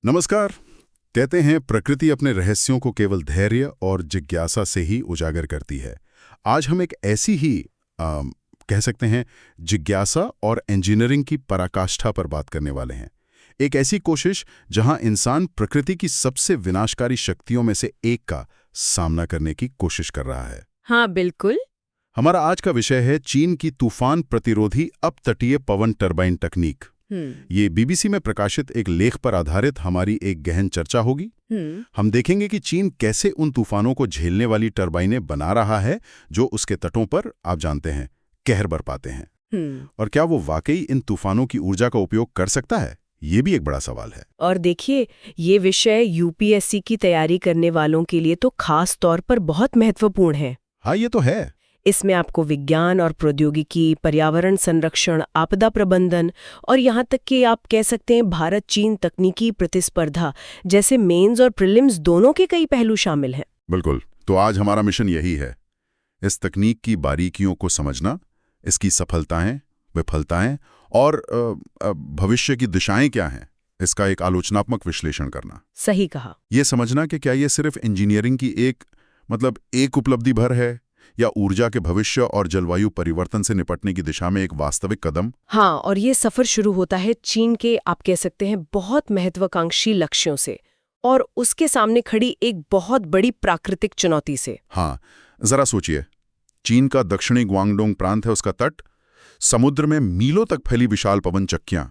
नमस्कार। कहते हैं प्रकृति अपने रहस्यों को केवल धैर्य और जिज्ञासा से ही उजागर करती है। आज हम एक ऐसी ही कह सकते हैं जिज्ञासा और इंजीनियरिंग की पराकाष्ठा पर बात करने वाले हैं। एक ऐसी कोशिश जहां इंसान प्रकृति की सबसे विनाशकारी शक्तियों में से एक का सामना करने की कोशिश कर रहा है। हाँ बिल्कुल। हमारा आज का विषय है चीन की तूफान प्रतिरोधी अपतटीय पवन टरबाइन तकनीक। ये बीबीसी में प्रकाशित एक लेख पर आधारित हमारी एक गहन चर्चा होगी। हम देखेंगे कि चीन कैसे उन तूफानों को झेलने वाली टरबाइनें बना रहा है जो उसके तटों पर, आप जानते हैं, कहर बरपाते हैं। और क्या वो वाकई इन तूफानों की ऊर्जा का उपयोग कर सकता है, ये भी एक बड़ा सवाल है। और देखिए, ये विषय यूपीएससी की तैयारी करने वालों के लिए तो खास तौर पर बहुत महत्वपूर्ण है। हाँ, ये तो है। इसमें आपको विज्ञान और प्रौद्योगिकी, पर्यावरण संरक्षण, आपदा प्रबंधन और यहाँ तक कि आप कह सकते हैं भारत चीन तकनीकी प्रतिस्पर्धा जैसे मेंस और प्रीलिम्स दोनों के कई पहलू शामिल हैं। बिल्कुल। तो आज हमारा मिशन यही है, इस तकनीक की बारीकियों को समझना, इसकी सफलताएं, विफलताएं और भविष्य की दिशाएं क्या हैं, इसका एक आलोचनात्मक विश्लेषण करना। सही कहा। ये समझना कि क्या ये सिर्फ इंजीनियरिंग की एक उपलब्धि भर है या ऊर्जा के भविष्य और जलवायु परिवर्तन से निपटने की दिशा में एक वास्तविक कदम। हाँ, और ये सफर शुरू होता है चीन के, आप कह सकते हैं, बहुत महत्वाकांक्षी लक्ष्यों से और उसके सामने खड़ी एक बहुत बड़ी प्राकृतिक चुनौती से। हाँ, जरा सोचिए, चीन का दक्षिणी ग्वांगडोंग प्रांत है, उसका तट, समुद्र में मीलों तक फैली विशाल पवन चक्कियां,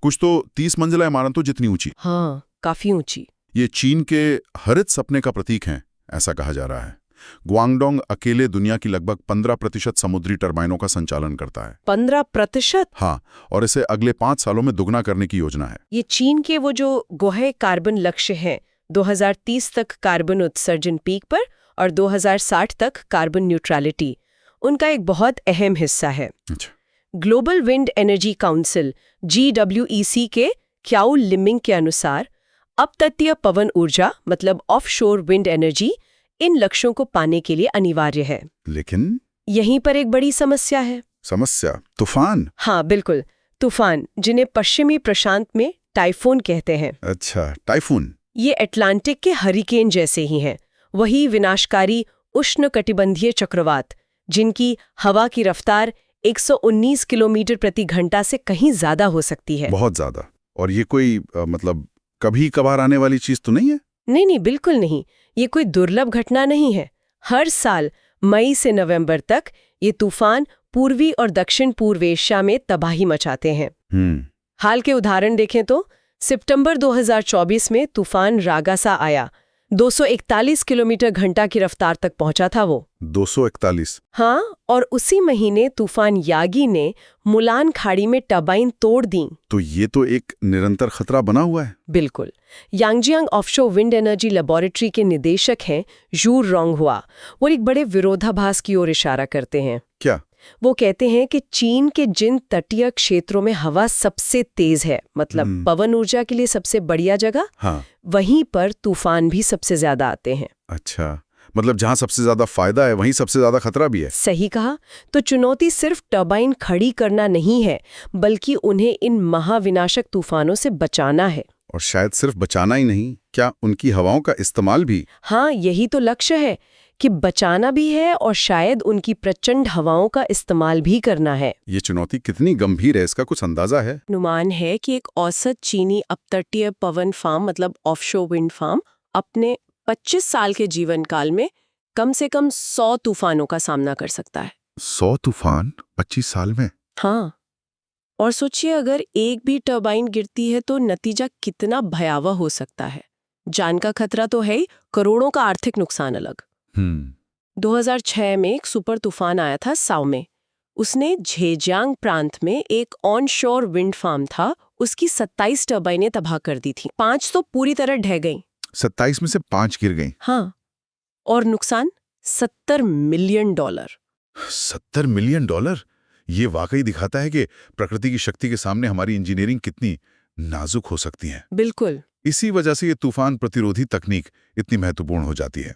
कुछ तो 30 मंजिला इमारतों जितनी ऊंची। हाँ, काफी ऊंची। ये चीन के हरित सपने का प्रतीक हैं, ऐसा कहा जा रहा है। ग्वांगडोंग अकेले दुनिया की लगभग 15% समुद्री टरबाइनों का संचालन करता है। 15%? हाँ, और इसे अगले 5 सालों में दुगना करने की योजना है। ये चीन के वो जो गोहे कार्बन लक्ष्य हैं, 2030 तक कार्बन उत्सर्जन पीक पर और 2060 तक कार्बन न्यूट्रलिटी, उनका एक बहुत अहम हिस्सा है। Global wind energy council GWEC के क्याउ लिमिंग के अनुसार अपतटीय पवन ऊर्जा मतलब ऑफशोर विंड एनर्जी इन लक्ष्यों को पाने के लिए अनिवार्य है। लेकिन यहीं पर एक बड़ी समस्या है। समस्या? तूफान? हाँ बिल्कुल, तूफान, जिन्हें पश्चिमी प्रशांत में टाइफून कहते हैं। अच्छा, टाइफून। ये अटलांटिक के हरिकेन जैसे ही हैं, वही विनाशकारी उष्णकटिबंधीय चक्रवात जिनकी हवा की रफ्तार 119 किलोमीटर प्रति घंटा से कहीं ज्यादा हो सकती है। बहुत ज्यादा। और ये कोई कभी कभार आने वाली चीज तो नहीं है? नहीं, बिल्कुल नहीं। ये कोई दुर्लभ घटना नहीं है। हर साल मई से नवंबर तक ये तूफान पूर्वी और दक्षिण पूर्व एशिया में तबाही मचाते हैं। हाल के उदाहरण देखें तो सितंबर 2024 में तूफान रागासा आया, 241 किलोमीटर घंटा की रफ्तार तक पहुंचा था वो। 241? हाँ, और उसी महीने तूफान यागी ने मुलान खाड़ी में टरबाइन तोड़ दी। तो ये तो एक निरंतर खतरा बना हुआ है। बिल्कुल। यांगजियांग ऑफशोर विंड एनर्जी लेबोरेटरी के निदेशक हैं जू रोंगहुआ। वो एक बड़े विरोधाभास की ओर इशारा करते हैं। क्या? वो कहते हैं कि चीन के जिन तटीय क्षेत्रों में हवा सबसे तेज है, मतलब पवन ऊर्जा के लिए सबसे बढ़िया जगह, हाँ, वहीं पर तूफान भी सबसे ज्यादा आते हैं। अच्छा, मतलब जहां सबसे ज्यादा फायदा है वहीं सबसे ज्यादा खतरा भी है। सही कहा। तो चुनौती सिर्फ टरबाइन खड़ी करना नहीं है, बल्कि उन्हें इन महाविनाशक तूफानों से बचाना है। और शायद सिर्फ बचाना ही नहीं, क्या उनकी हवाओं का इस्तेमाल भी? हाँ, यही तो लक्ष्य है कि बचाना भी है और शायद उनकी प्रचंड हवाओं का इस्तेमाल भी करना है। ये चुनौती कितनी गंभीर है, इसका कुछ अंदाजा है? अनुमान है कि एक औसत चीनी अपतटीय पवन फार्म मतलब ऑफशोर विंड फार्म अपने 25 साल के जीवन काल में कम से कम 100 तूफानों का सामना कर सकता है। 100 तूफान 25 साल में? हाँ, और सोचिए अगर एक भी टरबाइन गिरती है तो नतीजा कितना भयावह हो सकता है। जान का खतरा तो है ही, करोड़ों का आर्थिक नुकसान अलग। 2006 में एक सुपर तूफान आया था साओ में। उसने झेजियांग प्रांत में एक ऑनशोर विंड फार्म था, उसकी 27 टरबाइनें तबाह कर दी थी। 5 तो पूरी तरह ढह गईं। 27 में से 5 गिर गईं? हाँ, और नुकसान $70 मिलियन। $70 मिलियन? ये वाकई दिखाता है कि प्रकृति की शक्ति के सामने हमारी इंजीनियरिंग कितनी नाजुक हो सकती है। बिल्कुल। इसी वजह से ये तूफान प्रतिरोधी तकनीक इतनी महत्वपूर्ण हो जाती है।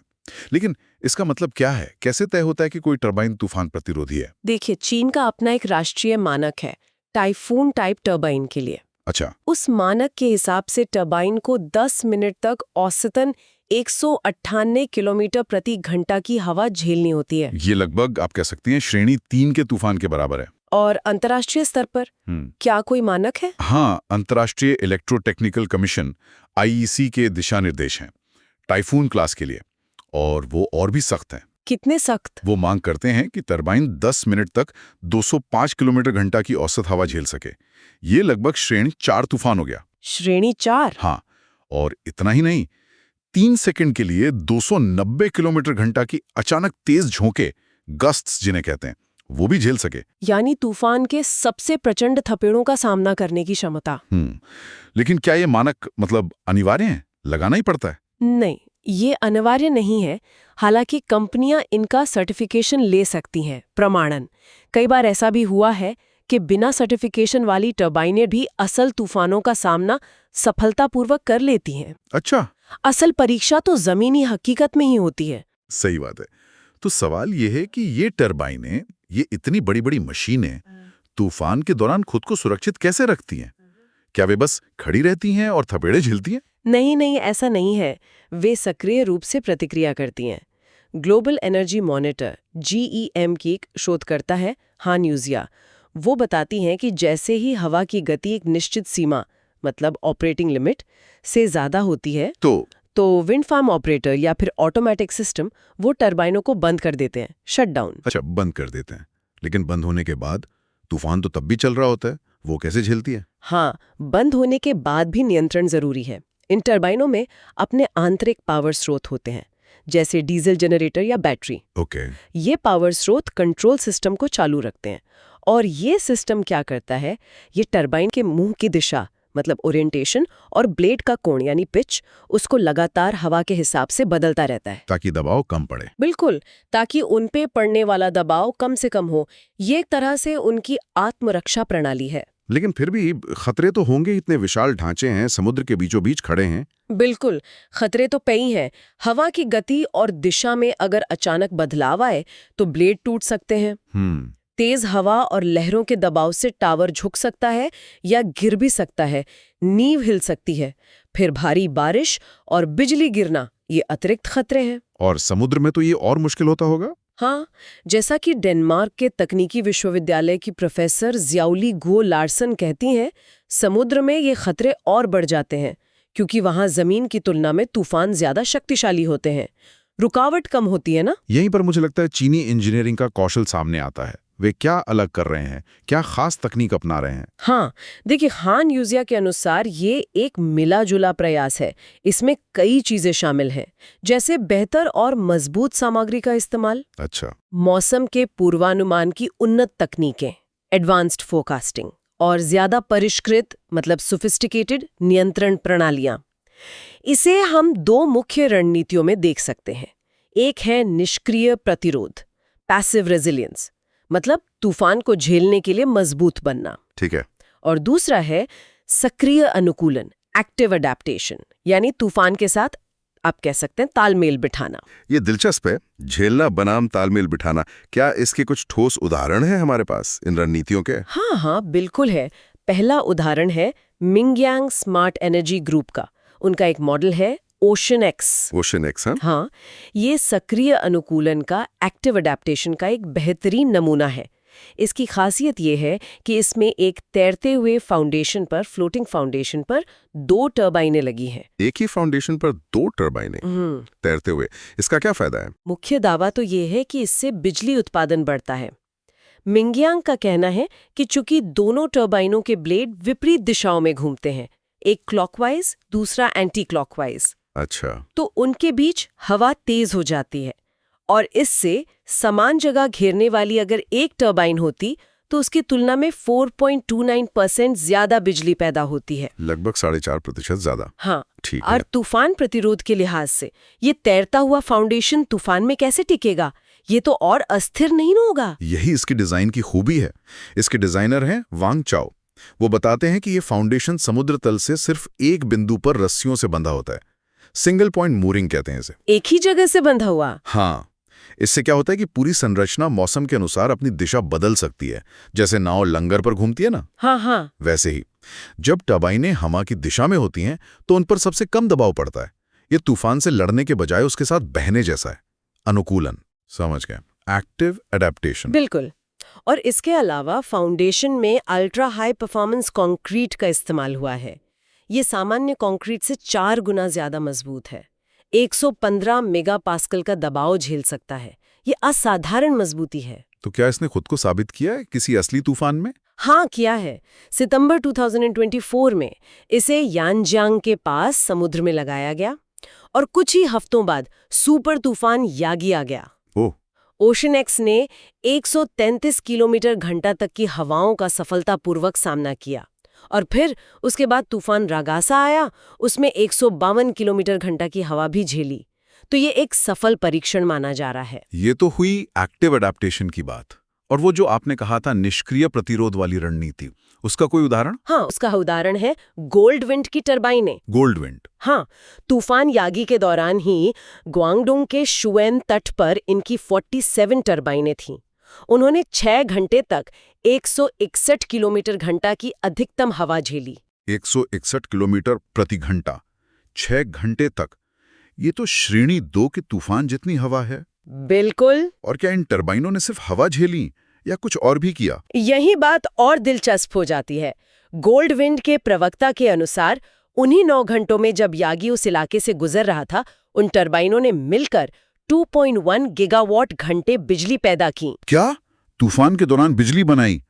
लेकिन इसका मतलब क्या है? कैसे तय होता है कि कोई टरबाइन तूफान प्रतिरोधी है? देखिए, चीन का अपना एक राष्ट्रीय मानक है टाइफून टाइप टरबाइन के लिए। अच्छा। उस मानक के हिसाब से टरबाइन को 10 मिनट तक औसतन 198 किलोमीटर प्रति घंटा की हवा झेलनी होती है। ये लगभग आप कह सकती हैं श्रेणी 3 के तूफान के बराबर है। और अंतर्राष्ट्रीय स्तर पर क्या कोई मानक है? हाँ, अंतर्राष्ट्रीय इलेक्ट्रोटेक्निकल कमीशन IEC के दिशा निर्देश हैं टाइफून क्लास के लिए, और वो और भी सख्त हैं। कितने सख्त? वो मांग करते हैं कि टरबाइन 10 मिनट तक 205 किलोमीटर घंटा की औसत हवा झेल सके। ये लगभग श्रेणी 4 तूफान हो गया। श्रेणी 4? हाँ, और इतना ही नहीं, 3 सेकंड के लिए 290 किलोमीटर घंटा की अचानक तेज झोंके, गस्ट्स जिन्हें कहते हैं, वो भी झेल सके। यानी तूफान के सबसे प्रचंड थपेड़ों का सामना करने की क्षमता। लेकिन क्या ये मानक मतलब अनिवार्य है? लगाना ही पड़ता है? नहीं, ये अनिवार्य नहीं है। हालांकि कंपनियां इनका सर्टिफिकेशन ले सकती हैं, प्रमाणन। कई बार ऐसा भी हुआ है कि बिना सर्टिफिकेशन वाली टरबाइनें भी असल तूफानों का सामना सफलतापूर्वक कर लेती हैं। अच्छा। असल परीक्षा तो जमीनी हकीकत में ही होती है। सही बात है। तो सवाल ये है कि ये टरबाइनें, ये इतनी बड़ी बड़ी मशीनें तूफान के दौरान खुद को सुरक्षित कैसे रखती हैं? क्या वे बस खड़ी रहती हैं और थपेड़े झेलती हैं? नहीं, ऐसा नहीं है। वे सक्रिय रूप से प्रतिक्रिया करती हैं। ग्लोबल एनर्जी मॉनिटर GEM की एक शोधकर्ता है हान यूजिया। वो बताती हैं कि जैसे ही हवा की गति एक निश्चित सीमा, मतलब ऑपरेटिंग लिमिट से ज्यादा होती है तो विंड फार्म ऑपरेटर या फिर ऑटोमेटिक सिस्टम वो टरबाइनों को बंद कर देते हैं, शट डाउन। अच्छा, बंद कर देते हैं। लेकिन बंद होने के बाद तूफान तो तब भी चल रहा होता है, वो कैसे झेलती है? हाँ, बंद होने के बाद भी नियंत्रण जरूरी है। इन टरबाइनों में अपने आंतरिक पावर स्रोत होते हैं, जैसे डीजल जनरेटर या बैटरी। ओके। ये पावर स्रोत कंट्रोल सिस्टम को चालू रखते हैं। और ये सिस्टम क्या करता है, ये टरबाइन के मुंह की दिशा, मतलब ओरिएंटेशन, और ब्लेड का कोण यानी पिच, उसको लगातार हवा के हिसाब से बदलता रहता है, ताकि दबाव कम पड़े। बिल्कुल, ताकि उन पे पड़ने वाला दबाव कम से कम हो। ये एक तरह से उनकी आत्मरक्षा प्रणाली है। लेकिन फिर भी खतरे तो होंगे, इतने विशाल ढांचे हैं, समुद्र के बीचों बीच खड़े हैं। बिल्कुल, खतरे तो कई हैं। हवा की गति और दिशा में अगर अचानक बदलाव आए तो ब्लेड टूट सकते हैं। तेज हवा और लहरों के दबाव से टावर झुक सकता है या गिर भी सकता है, नींव हिल सकती है। फिर भारी बारिश और बिजली गिरना, ये अतिरिक्त खतरे हैं। और समुद्र में तो ये और मुश्किल होता होगा। हाँ, जैसा कि डेनमार्क के तकनीकी विश्वविद्यालय की प्रोफेसर ज्याउली गो लार्सन कहती हैं, समुद्र में ये खतरे और बढ़ जाते हैं क्योंकि वहां जमीन की तुलना में तूफान ज्यादा शक्तिशाली होते हैं, रुकावट कम होती है ना। यहीं पर मुझे लगता है चीनी इंजीनियरिंग का कौशल सामने आता है। वे क्या अलग कर रहे हैं, क्या खास तकनीक अपना रहे हैं? हाँ, देखिए, हान यूजिया के अनुसार ये एक मिला जुला प्रयास है। इसमें कई चीजें शामिल हैं, जैसे बेहतर और मजबूत सामग्री का इस्तेमाल, अच्छा, मौसम के पूर्वानुमान की उन्नत तकनीकें, एडवांस्ड फोरकास्टिंग, और ज्यादा परिष्कृत, मतलब सोफिस्टिकेटेड नियंत्रण प्रणालियां। इसे हम 2 मुख्य रणनीतियों में देख सकते हैं। एक है निष्क्रिय प्रतिरोध, पैसिव रेजिलियंस, मतलब तूफान को झेलने के लिए मजबूत बनना। ठीक है। और दूसरा है सक्रिय अनुकूलन, एक्टिव अडेप्टेशन, यानी तूफान के साथ आप कह सकते हैं तालमेल बिठाना। ये दिलचस्प है, झेलना बनाम तालमेल बिठाना। क्या इसके कुछ ठोस उदाहरण हैं हमारे पास इन रणनीतियों के? हाँ, बिल्कुल है। पहला उदाहरण है मिंगयांग स्मार्ट एनर्जी ग्रुप का। उनका एक मॉडल है ओशन एक्स। हाँ, ये सक्रिय अनुकूलन का, एक्टिव अडेप्टेशन का एक बेहतरीन नमूना है। इसकी खासियत ये है कि इसमें एक तैरते हुए फाउंडेशन पर, फ्लोटिंग फाउंडेशन पर 2 टरबाइनें लगी हैं। एक ही फाउंडेशन पर 2 टरबाइनें तैरते हुए, इसका क्या फायदा है? मुख्य दावा तो ये है कि इससे बिजली उत्पादन बढ़ता है। मिंगयांग का कहना है कि चूंकि दोनों टरबाइनों के ब्लेड विपरीत दिशाओं में घूमते हैं, एक क्लॉकवाइज, दूसरा एंटी क्लॉकवाइज, अच्छा, तो उनके बीच हवा तेज हो जाती है और इससे समान जगह घेरने वाली अगर एक टरबाइन होती तो उसकी तुलना में 4.29% ज्यादा बिजली पैदा होती है, लगभग 4.5% ज्यादा। हाँ, ठीक और है। तूफान प्रतिरोध के लिहाज से ये तैरता हुआ फाउंडेशन तूफान में कैसे टिकेगा? ये तो और अस्थिर नहीं होगा। यही इसकी डिजाइन की खूबी है। इसके डिजाइनर हैं वांग चाओ। वो बताते हैं कि ये फाउंडेशन समुद्र तल से सिर्फ एक बिंदु पर रस्सियों से बंधा होता है। सिंगल पॉइंट मूरिंग कहते हैं इसे। एक ही जगह से बंधा हुआ? हाँ, इससे क्या होता है कि पूरी संरचना मौसम के अनुसार अपनी दिशा बदल सकती है। जैसे नाव लंगर पर घूमती है ना, हाँ, वैसे ही जब टरबाइनें हवा की दिशा में होती हैं तो उन पर सबसे कम दबाव पड़ता है। ये तूफान से लड़ने के बजाय उसके साथ बहने जैसा है। अनुकूलन, समझ गए, एक्टिव एडेप्टेशन। बिल्कुल। और इसके अलावा फाउंडेशन में अल्ट्रा हाई परफॉर्मेंस कंक्रीट का इस्तेमाल हुआ है। ये सामान्य कंक्रीट से 4 गुना ज्यादा मजबूत है। 115 मेगापास्कल का दबाव झेल सकता है। ये असाधारण मजबूती है। तो क्या इसने खुद को साबित किया है किसी असली तूफान में? हाँ, किया है। सितंबर 2024 में इसे यानजांग के पास समुद्र में लगाया गया और कुछ ही हफ्तों बाद सुपर तूफान यागी आ गया। ओह, ओशन एक्स ने 133 किलोमीटर घंटा तक की हवाओं का सफलतापूर्वक सामना किया और फिर उसके बाद तूफान रागासा आया, उसमें 152 किलोमीटर घंटा की हवा भी झेली। तो ये एक सफल परीक्षण माना जा रहा है। ये तो हुई एक्टिव एडेप्टेशन की बात। और वो जो आपने कहा था निष्क्रिय प्रतिरोध वाली रणनीति, उसका कोई उदाहरण? हाँ, उसका उदाहरण है गोल्ड विंड की टरबाइनें। Gold wind? हाँ, तूफान यागी के दौरान ही ग्वांगडोंग के शुएन तट पर इनकी 47 टरबाइनें थीं। उन्होंने 6 घंटे तक 161 किलोमीटर घंटा की अधिकतम हवा झेली। 161 किलोमीटर प्रति घंटा, 6 घंटे तक। ये तो श्रेणी 2 के तूफान जितनी हवा है। बिल्कुल। और क्या इन टरबाइनों ने सिर्फ हवा झेली या कुछ और भी किया? यही बात और दिलचस्प हो जाती है। गोल्ड विंड के प्रवक्ता के अनुसार उन्हीं 9 घंटों में जब यागी उस इलाके से गुजर रहा था, उन टरबाइनों ने मिलकर 2.1 गीगावाट घंटे बिजली पैदा की। क्या? तूफान के दौरान बिजली बनाई?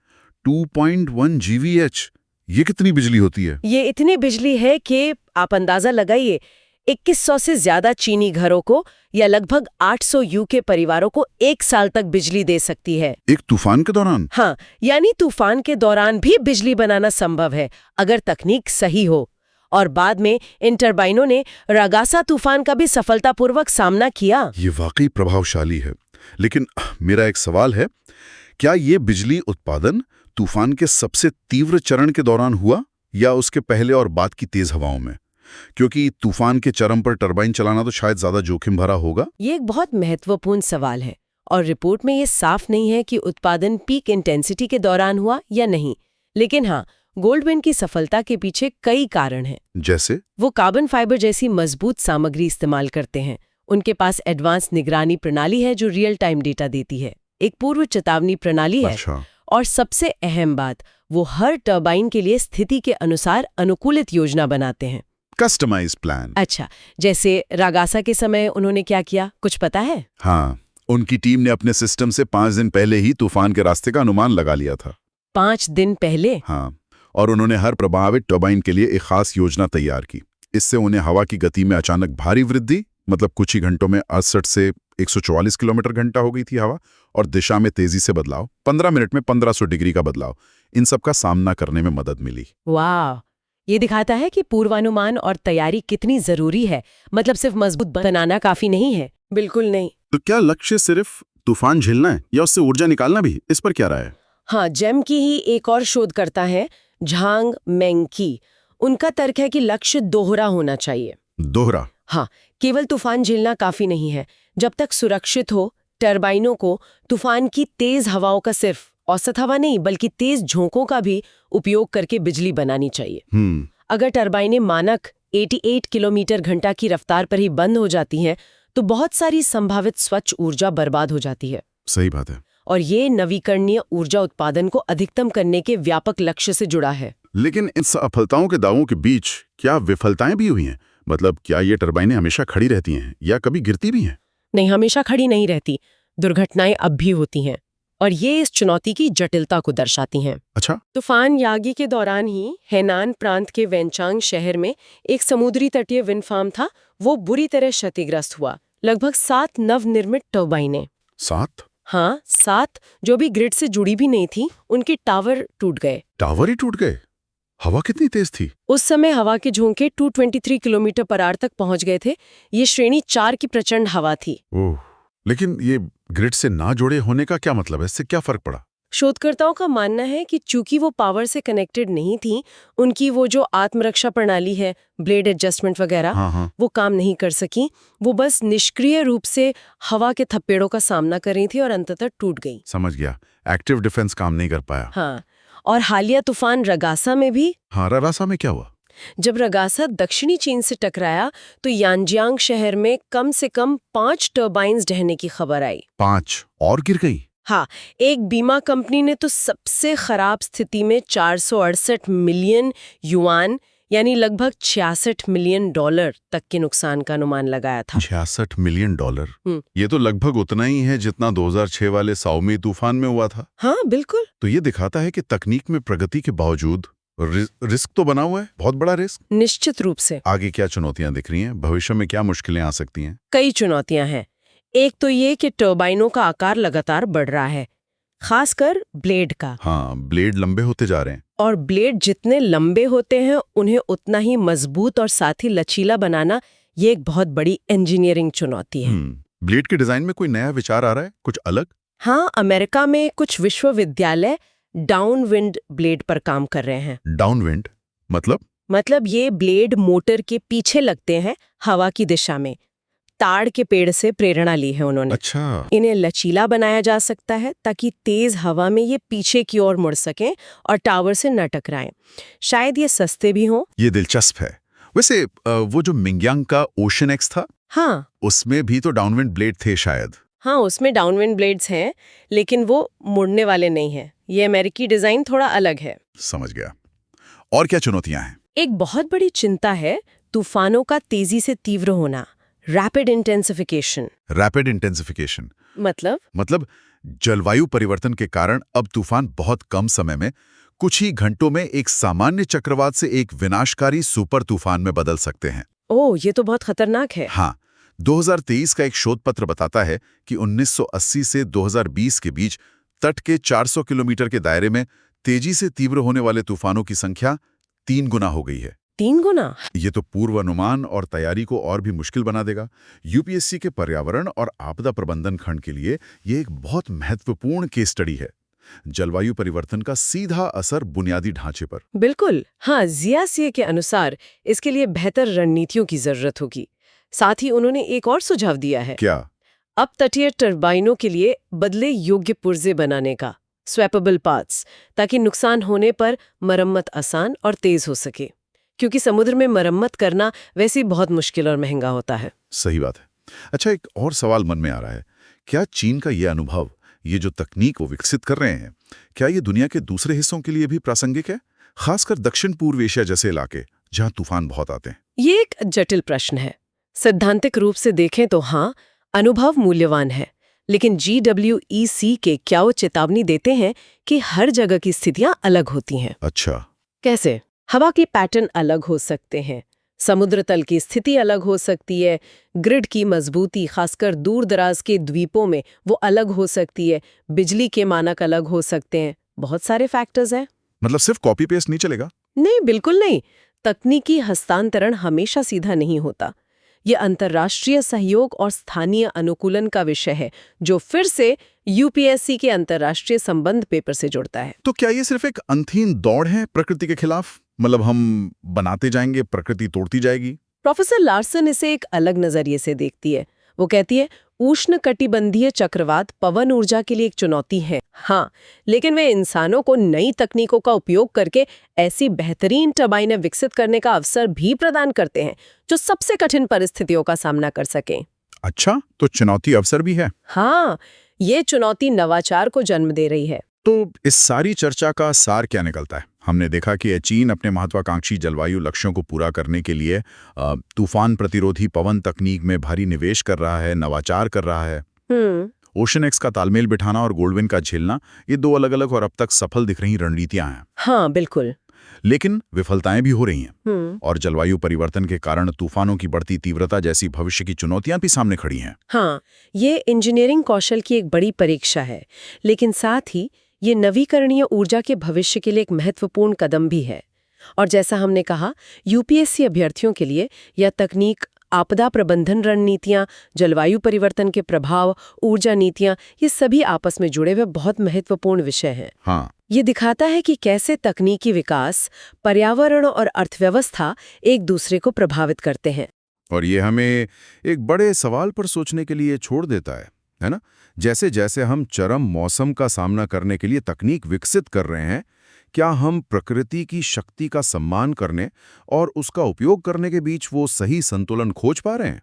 2.1 GVH? ये कितनी बिजली होती है? ये इतनी बिजली है कि आप अंदाजा लगाइए, 2100 से ज्यादा चीनी घरों को या लगभग 800 यूके परिवारों को 1 साल तक बिजली दे सकती है। एक तूफान के दौरान? हाँ, यानी तूफान के दौरान भी बिजली बनाना संभव है अगर तकनीक सही हो। और बाद में इन टरबाइनों ने रागासा तूफान का भी सफलतापूर्वक सामना किया। ये वाकई प्रभावशाली है। लेकिन मेरा एक सवाल है, क्या ये बिजली उत्पादन तूफान के सबसे तीव्र चरण के दौरान हुआ या उसके पहले और बाद की तेज हवाओं में? क्योंकि तूफान के चरम पर टरबाइन चलाना तो शायद ज्यादा जोखिम भरा होगा। ये एक बहुत महत्वपूर्ण सवाल है और रिपोर्ट में ये साफ नहीं है कि उत्पादन पीक इंटेंसिटी के दौरान हुआ या नहीं। लेकिन हाँ, गोल्डविन की सफलता के पीछे कई कारण हैं। जैसे? वो कार्बन फाइबर जैसी मजबूत सामग्री इस्तेमाल करते हैं। उनके पास एडवांस निगरानी प्रणाली है जो रियल टाइम डेटा देती है। एक पूर्व चेतावनी प्रणाली है। अच्छा। और सबसे अहम बात, वो हर टरबाइन के लिए स्थिति के अनुसार अनुकूलित योजना बनाते हैं। Customise plan. अच्छा, जैसे रागासा के समय उन्होंने क्या किया, कुछ पता है? हाँ, उनकी टीम ने अपने सिस्टम से 5 दिन पहले ही तूफान के रास्ते का अनुमान लगा लिया था। 5 दिन पहले? हाँ, और उन्होंने हर प्रभावित टरबाइन के लिए एक खास योजना तैयार की। इससे उन्हें हवा की गति में अचानक भारी वृद्धि, मतलब कुछ ही घंटों में 68 से 144 किलोमीटर घंटा हो गई थी हवा, और दिशा में तेजी से बदलाव, 15 मिनट में 1500 डिग्री का बदलाव, इन सब का सामना करने में मदद मिली। वाह, ये दिखाता है कि पूर्वानुमान और तैयारी कितनी जरूरी है। मतलब सिर्फ मजबूत बनाना काफी नहीं है। बिल्कुल नहीं। तो क्या लक्ष्य सिर्फ तूफान झेलना है या उससे ऊर्जा निकालना भी? इस पर क्या राय है? हाँ, जेम की ही एक और शोधकर्ता है, झांग मेंकी। उनका तर्क है कि लक्ष्य दोहरा होना चाहिए। दोहरा? हाँ, केवल तूफान झेलना काफी नहीं है। जब तक सुरक्षित हो, टरबाइनों को तूफान की तेज हवाओं का सिर्फ औसत हवा नहीं बल्कि तेज झोंकों का भी उपयोग करके बिजली बनानी चाहिए। अगर टरबाइनें मानक 88 किलोमीटर घंटा की रफ्तार पर ही बंद हो जाती हैं, तो बहुत सारी संभावित स्वच्छ ऊर्जा बर्बाद हो जाती है। सही बात है। और ये नवीकरणीय ऊर्जा उत्पादन को अधिकतम करने के व्यापक लक्ष्य से जुड़ा है। लेकिन इन सफलताओं के दावों के बीच क्या विफलताएं भी हुई हैं? मतलब क्या ये टरबाइनें हमेशा खड़ी रहती हैं या कभी गिरती भी हैं? नहीं, हमेशा खड़ी नहीं रहती। दुर्घटनाएं अब भी होती हैं और ये इस चुनौती की जटिलता को दर्शाती हैं। अच्छा। तूफान यागी के दौरान ही हेनान प्रांत के वेंचांग शहर में एक समुद्री तटीय विंड फार्म था। वो बुरी तरह क्षतिग्रस्त हुआ। लगभग 7 नवनिर्मित टरबाइनें। 7? हाँ, 7 जो भी ग्रिड से जुड़ी भी नहीं थी, उनके टावर टूट गए। टावर ही टूट गए? हवा कितनी तेज थी? उस समय हवा के झोंके 223 किलोमीटर पर आवर तक पहुंच गए थे। ये श्रेणी 4 की प्रचंड हवा थी। ओह, लेकिन ये ग्रिड से ना जुड़े होने का क्या मतलब है? इससे क्या फर्क पड़ा? शोधकर्ताओं का मानना है कि चूंकि वो पावर से कनेक्टेड नहीं थी, उनकी वो जो आत्मरक्षा प्रणाली है, ब्लेड एडजस्टमेंट वगैरह, हाँ। वो काम नहीं कर सकी। वो बस निष्क्रिय रूप से हवा के थप्पेड़ों का सामना कर रही थी और अंततः टूट गई। समझ गया, एक्टिव डिफेंस काम नहीं कर पाया। हाँ, और हालिया तूफान रगासा में भी। हाँ, रासा में क्या हुआ? जब रगासा दक्षिणी चीन से टकराया तो यांजियांग शहर में कम से कम 5 टर्बाइन्स ढहने की खबर आई। 5 और गिर गई? हाँ, एक बीमा कंपनी ने तो सबसे खराब स्थिति में 468 मिलियन युआन यानी लगभग $66 मिलियन तक के नुकसान का अनुमान लगाया था। $66 मिलियन? ये तो लगभग उतना ही है जितना 2006 वाले साओमी तूफान में हुआ था। हाँ, बिल्कुल। तो ये दिखाता है कि तकनीक में प्रगति के बावजूद रिस्क तो बना हुआ है, बहुत बड़ा रिस्क। निश्चित रूप से। आगे क्या चुनौतियां दिख रही हैं? भविष्य में क्या मुश्किलें आ सकती हैं? कई चुनौतियां हैं। एक तो ये कि टर्बाइनों का आकार लगातार बढ़ रहा है, खासकर ब्लेड का। हाँ, ब्लेड लंबे होते जा रहे हैं। और ब्लेड जितने लंबे होते हैं उन्हें उतना ही मजबूत और साथ ही लचीला बनाना, ये एक बहुत बड़ी इंजीनियरिंग चुनौती है। ब्लेड के डिजाइन में कोई नया विचार आ रहा है, कुछ अलग? हाँ, अमेरिका में कुछ विश्वविद्यालय डाउनविंड ब्लेड पर काम कर रहे हैं। डाउनविंड मतलब ये ब्लेड मोटर के पीछे लगते हैं, हवा की दिशा में। ताड़ के पेड़ से प्रेरणा ली है उन्होंने। अच्छा। इन्हें लचीला बनाया जा सकता है ताकि तेज हवा में ये पीछे की ओर मुड़ सकें और टावर से न टकराएं। शायद ये सस्ते भी हों। ये दिलचस्प है। वैसे वो जो मिंगयांग का ओशन एक्स था, हाँ, उसमें भी तो डाउनविंड ब्लेड थे शायद। हाँ, उसमें डाउनविंड ब्लेड्स हैं, लेकिन वो मुड़ने वाले नहीं हैं। ये अमेरिकी डिजाइन थोड़ा अलग है। समझ गया। और क्या चुनौतियां हैं? एक बहुत बड़ी चिंता है तूफानों का तेजी से तीव्र होना, रैपिड इंटेंसिफिकेशन। रैपिड इंटेंसिफिकेशन मतलब जलवायु परिवर्तन के कारण अब तूफान बहुत कम समय में, कुछ ही घंटों में एक सामान्य चक्रवात से एक विनाशकारी सुपर तूफान में बदल सकते हैं। ओह, ये तो बहुत खतरनाक है। हाँ, 2023 का एक शोध पत्र बताता है कि 1980 से 2020 के बीच तट के 400 किलोमीटर के दायरे में तेजी से तीव्र होने वाले तूफानों की संख्या 3 गुना हो गई है। 3 गुना? ये तो पूर्वानुमान और तैयारी को और भी मुश्किल बना देगा। यूपीएससी के पर्यावरण और आपदा प्रबंधन खंड के लिए ये एक बहुत महत्वपूर्ण केस स्टडी है। जलवायु परिवर्तन का सीधा असर बुनियादी ढांचे पर। बिल्कुल। हाँ, जिया सिए के अनुसार इसके लिए बेहतर रणनीतियों की जरूरत होगी। साथ ही उन्होंने एक और सुझाव दिया है। क्या? अब तटीय टर्बाइनों के लिए बदले योग्य पुर्जे बनाने का, स्वैपेबल पार्ट्स, ताकि नुकसान होने पर मरम्मत आसान और तेज हो सके, क्योंकि समुद्र में मरम्मत करना वैसे ही बहुत मुश्किल और महंगा होता है। सही बात है। अच्छा, एक और सवाल मन में आ रहा है। क्या चीन का ये अनुभव, ये जो तकनीक वो विकसित कर रहे हैं, क्या ये दुनिया के दूसरे हिस्सों के लिए भी प्रासंगिक है, खासकर दक्षिण पूर्व एशिया जैसे इलाके जहां तूफान बहुत आते हैं? ये एक जटिल प्रश्न है। सैद्धांतिक रूप से देखें तो हाँ, अनुभव मूल्यवान है, लेकिन GWEC के क्या वो चेतावनी देते हैं कि हर जगह की स्थितियां अलग होती हैं। अच्छा। कैसे? हवा के पैटर्न अलग हो सकते हैं, समुद्र तल की स्थिति अलग हो सकती है, ग्रिड की मजबूती खासकर दूर दराज के द्वीपों में वो अलग हो सकती है, बिजली के मानक अलग हो सकते हैं। बहुत सारे फैक्टर्स हैं। मतलब सिर्फ कॉपी पेस्ट नहीं चलेगा? नहीं, बिल्कुल नहीं। तकनीकी हस्तांतरण हमेशा सीधा नहीं होता। ये अंतर्राष्ट्रीय सहयोग और स्थानीय अनुकूलन का विषय है, जो फिर से यूपीएससी के अंतर्राष्ट्रीय संबंध पेपर से जुड़ता है। तो क्या ये सिर्फ एक अंतहीन दौड़ है प्रकृति के खिलाफ? मतलब हम बनाते जाएंगे, प्रकृति तोड़ती जाएगी? प्रोफेसर लार्सन इसे एक अलग नजरिए से देखती है। वो कहती है, उष्णकटिबंधीय चक्रवात पवन ऊर्जा के लिए एक चुनौती है, हाँ, लेकिन वे इंसानों को नई तकनीकों का उपयोग करके ऐसी बेहतरीन टर्बाइनें विकसित करने का अवसर भी प्रदान करते हैं जो सबसे कठिन परिस्थितियों का सामना कर सकें। अच्छा, तो चुनौती अवसर भी है। हाँ, ये चुनौती नवाचार को जन्म दे रही है। तो इस सारी चर्चा का सार क्या निकलता है? हमने देखा कि चीन अपने महत्वाकांक्षी जलवायु लक्ष्यों को पूरा करने के लिए तूफान प्रतिरोधी पवन तकनीक में भारी निवेश कर रहा है, नवाचार कर रहा है। ओशन एक्स का तालमेल बिठाना और गोल्डविन का झेलना, ये 2 अलग-अलग और अब तक सफल दिख रही रणनीतियां हैं। हाँ, बिल्कुल। लेकिन विफलताएं भी हो रही हैं और जलवायु परिवर्तन के कारण तूफानों की बढ़ती तीव्रता जैसी भविष्य की चुनौतियां भी सामने खड़ी हैं। हाँ, ये इंजीनियरिंग कौशल की एक बड़ी परीक्षा है, लेकिन साथ ही ये नवीकरणीय ऊर्जा के भविष्य के लिए एक महत्वपूर्ण कदम भी है। और जैसा हमने कहा, यूपीएससी अभ्यर्थियों के लिए यह तकनीक, आपदा प्रबंधन रणनीतियां, जलवायु परिवर्तन के प्रभाव, ऊर्जा नीतियां, ये सभी आपस में जुड़े हुए बहुत महत्वपूर्ण विषय हैं। हाँ। ये दिखाता है कि कैसे तकनीकी विकास, पर्यावरण और अर्थव्यवस्था एक दूसरे को प्रभावित करते हैं। और ये हमें एक बड़े सवाल पर सोचने के लिए छोड़ देता है ना? जैसे जैसे हम चरम मौसम का सामना करने के लिए तकनीक विकसित कर रहे हैं, क्या हम प्रकृति की शक्ति का सम्मान करने और उसका उपयोग करने के बीच वो सही संतुलन खोज पा रहे हैं?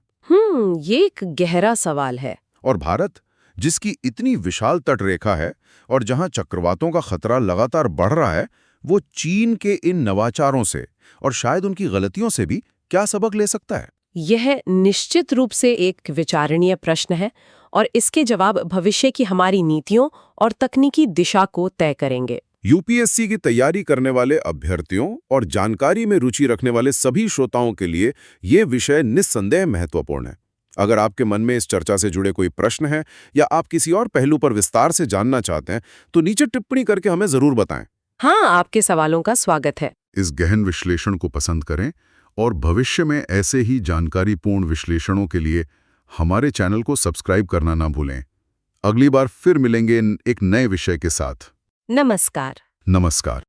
ये एक गहरा सवाल है। और भारत, जिसकी इतनी विशाल तटरेखा है और जहां चक्रवातों का खतरा लगातार बढ़ रहा है, वो चीन के इन नवाचारों से और शायद उनकी गलतियों से भी क्या सबक ले सकता है? यह निश्चित रूप से एक विचारणीय प्रश्न है और इसके जवाब भविष्य की हमारी नीतियों और तकनीकी दिशा को तय करेंगे। यूपीएससी की तैयारी करने वाले अभ्यर्थियों और जानकारी में रुचि रखने वाले सभी श्रोताओं के लिए ये विषय निस्संदेह महत्वपूर्ण है। अगर आपके मन में इस चर्चा से जुड़े कोई प्रश्न है या आप किसी और पहलू पर विस्तार से जानना चाहते हैं, तो नीचे टिप्पणी करके हमें जरूर बताएं। हाँ, आपके सवालों का स्वागत है। इस गहन विश्लेषण को पसंद करें और भविष्य में ऐसे ही जानकारीपूर्ण विश्लेषणों के लिए हमारे चैनल को सब्सक्राइब करना ना भूलें। अगली बार फिर मिलेंगे एक नए विषय के साथ। नमस्कार। नमस्कार।